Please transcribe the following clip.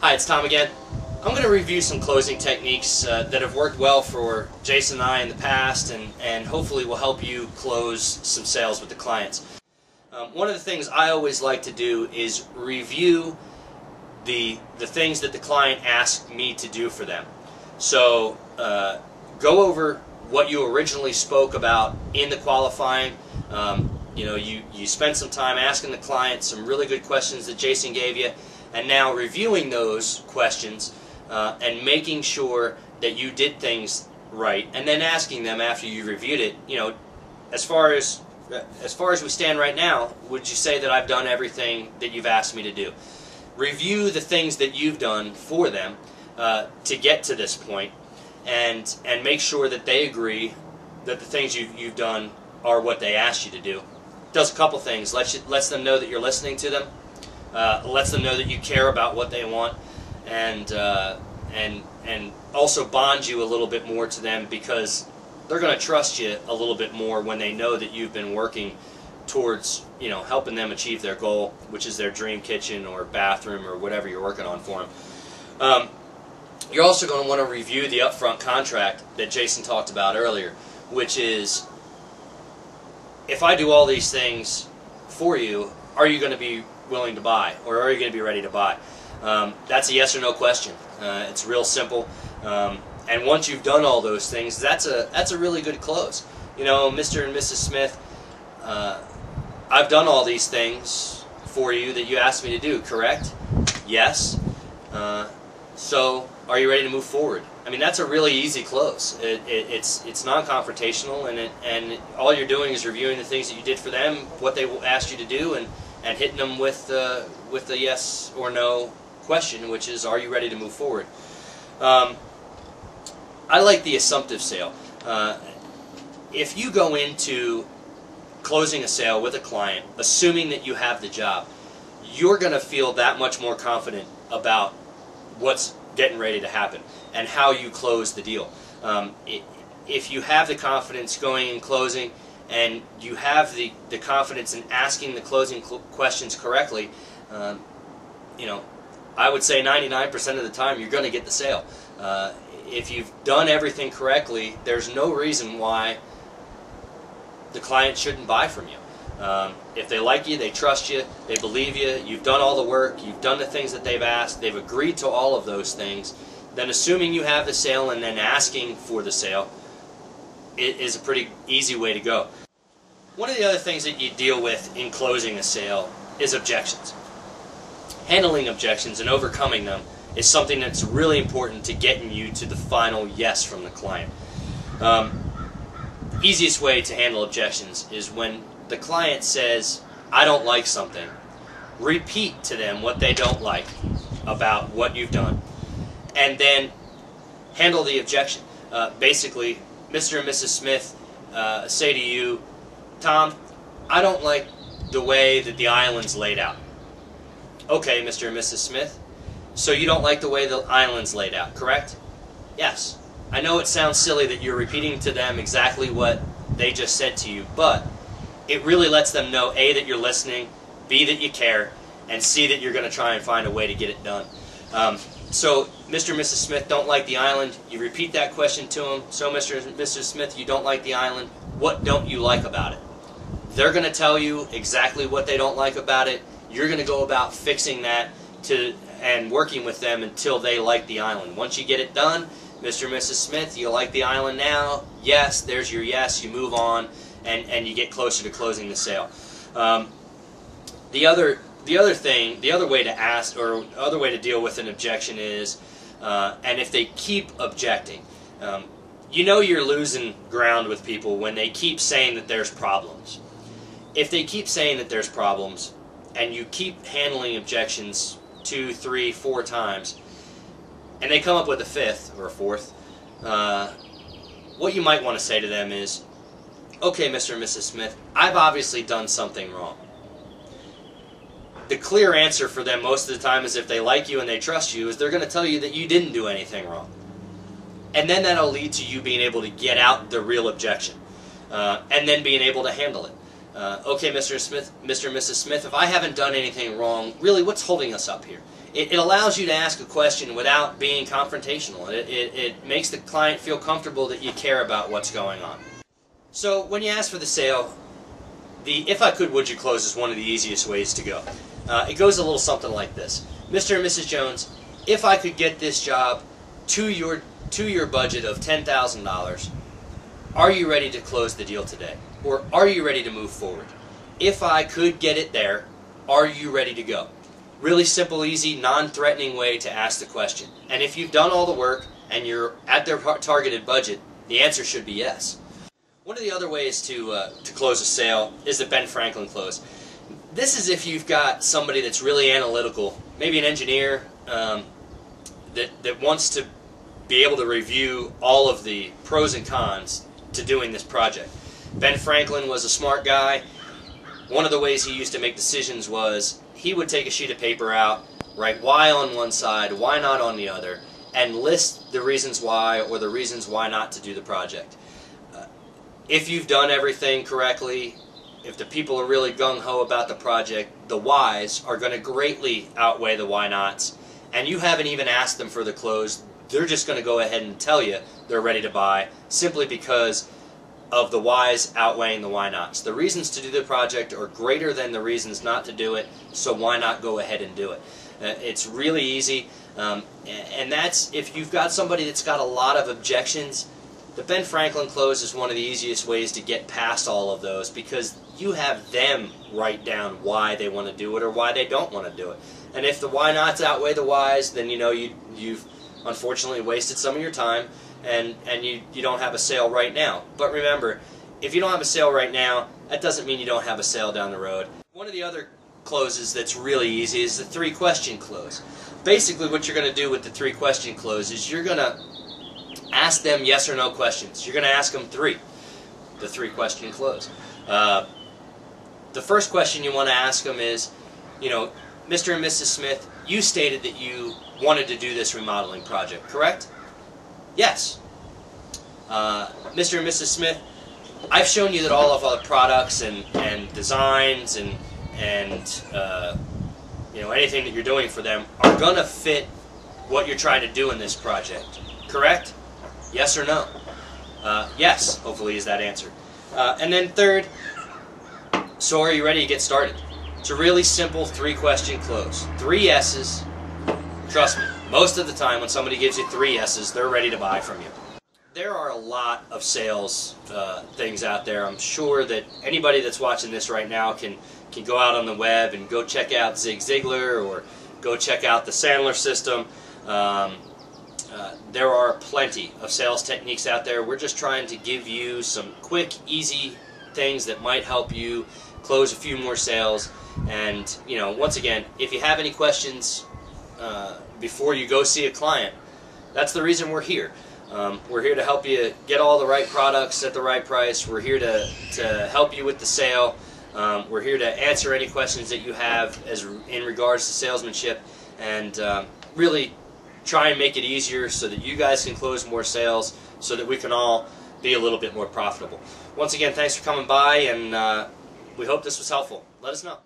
Hi, it's Tom again. I'm going to review some closing techniques that have worked well for Jason and I in the past and hopefully will help you close some sales with the clients. One of the things I always like to do is review the things that the client asked me to do for them. So go over what you originally spoke about in the qualifying. You spent some time asking the client some really good questions that Jason gave you, and now reviewing those questions and making sure that you did things right, and then asking them after you reviewed it, as far as we stand right now, would you say that I've done everything that you've asked me to do? Review the things that you've done for them to get to this point, and make sure that they agree that the things you've done are what they asked you to do. Does a couple things. Lets them know that you're listening to them. Lets them know that you care about what they want, and also bonds you a little bit more to them, because they're going to trust you a little bit more when they know that you've been working towards helping them achieve their goal, which is their dream kitchen or bathroom or whatever you're working on for them. You're also going to want to review the upfront contract that Jason talked about earlier, which is, if I do all these things for you, are you going to be willing to buy, or are you going to be ready to buy? That's a yes or no question. It's real simple, and once you've done all those things, that's a really good close. Mr. and Mrs. Smith, I've done all these things for you that you asked me to do, correct? Yes. So are you ready to move forward? I mean, that's a really easy close. It's non-confrontational, and all you're doing is reviewing the things that you did for them, what they asked you to do, and hitting them with the yes or no question, which is, are you ready to move forward? I like the assumptive sale. If you go into closing a sale with a client assuming that you have the job, you're going to feel that much more confident about what's getting ready to happen and how you close the deal. If you have the confidence going in closing, and you have the confidence in asking the closing questions correctly, I would say 99% of the time you're going to get the sale. If you've done everything correctly, there's no reason why the client shouldn't buy from you. If they like you, they trust you, they believe you, you've done all the work, you've done the things that they've asked, they've agreed to all of those things, then assuming you have the sale and then asking for the sale, it is a pretty easy way to go. One of the other things that you deal with in closing a sale is objections. Handling objections and overcoming them is something that's really important to getting you to the final yes from the client. Easiest way to handle objections is when the client says, I don't like something, repeat to them what they don't like about what you've done, and then handle the objection. Basically, Mr. and Mrs. Smith say to you, Tom, I don't like the way that the island's laid out. Okay, Mr. and Mrs. Smith, so you don't like the way the island's laid out, correct? Yes. I know it sounds silly that you're repeating to them exactly what they just said to you, but it really lets them know, A, that you're listening, B, that you care, and C, that you're going to try and find a way to get it done. So, Mr. and Mrs. Smith don't like the island. You repeat that question to them. So, Mr. and Mrs. Smith, you don't like the island. What don't you like about it? They're going to tell you exactly what they don't like about it. You're going to go about fixing that and working with them until they like the island. Once you get it done, Mr. and Mrs. Smith, you like the island now? Yes, there's your yes. You move on, and you get closer to closing the sale. The other way to ask, or other way to deal with an objection is, and if they keep objecting, you're losing ground with people when they keep saying that there's problems. If they keep saying that there's problems, and you keep handling objections 2, 3, 4 times, and they come up with a 5th or a 4th, what you might want to say to them is, okay, Mr. and Mrs. Smith, I've obviously done something wrong. The clear answer for them most of the time is, if they like you and they trust you, is they're going to tell you that you didn't do anything wrong. And then that'll lead to you being able to get out the real objection, and then being able to handle it. okay, Mr. Smith, Mr. and Mrs. Smith, if I haven't done anything wrong, really, what's holding us up here? It allows you to ask a question without being confrontational. It makes the client feel comfortable that you care about what's going on. So when you ask for the sale, the if I could, would you close is one of the easiest ways to go. It goes a little something like this. Mr. and Mrs. Jones, if I could get this job to your budget of $10,000, are you ready to close the deal today? Or are you ready to move forward? If I could get it there, are you ready to go? Really simple, easy, non-threatening way to ask the question. And if you've done all the work and you're at their targeted budget, the answer should be yes. One of the other ways to close a sale is the Ben Franklin close. This is if you've got somebody that's really analytical, maybe an engineer that wants to be able to review all of the pros and cons to doing this project. Ben Franklin was a smart guy. One of the ways he used to make decisions was he would take a sheet of paper out, write why on one side, why not on the other, and list the reasons why or the reasons why not to do the project. If you've done everything correctly, if the people are really gung-ho about the project, the whys are going to greatly outweigh the why nots, and you haven't even asked them for the close. They're just going to go ahead and tell you they're ready to buy simply because of the whys outweighing the why nots. The reasons to do the project are greater than the reasons not to do it, so why not go ahead and do it? It's really easy, and that's if you've got somebody that's got a lot of objections. The Ben Franklin close is one of the easiest ways to get past all of those because you have them write down why they want to do it or why they don't want to do it. And if the why nots outweigh the whys, then you know you've unfortunately wasted some of your time and you don't have a sale right now. But remember, if you don't have a sale right now, that doesn't mean you don't have a sale down the road. One of the other closes that's really easy is the 3-question close. Basically what you're going to do with the 3-question close is you're going to ask them yes or no questions. You're going to ask them 3. The 3-question close. The first question you want to ask them is, you know, Mr. and Mrs. Smith, you stated that you wanted to do this remodeling project, correct? Yes. Mr. and Mrs. Smith, I've shown you that all of our products and designs and you know, anything that you're doing for them are going to fit what you're trying to do in this project, correct? Yes or no? Yes, hopefully, is that answer. And then third, so are you ready to get started? It's a really simple 3-question close. 3 yeses. Trust me, most of the time when somebody gives you 3 yeses, they're ready to buy from you. There are a lot of sales things out there. I'm sure that anybody that's watching this right now can go out on the web and go check out Zig Ziglar or go check out the Sandler system. There are plenty of sales techniques out there. We're just trying to give you some quick, easy things that might help you close a few more sales. And, you know, once again, if you have any questions before you go see a client, that's the reason we're here. We're here to help you get all the right products at the right price. We're here to help you with the sale. We're here to answer any questions that you have in regards to salesmanship and really try and make it easier so that you guys can close more sales so that we can all be a little bit more profitable. Once again, thanks for coming by, and we hope this was helpful. Let us know.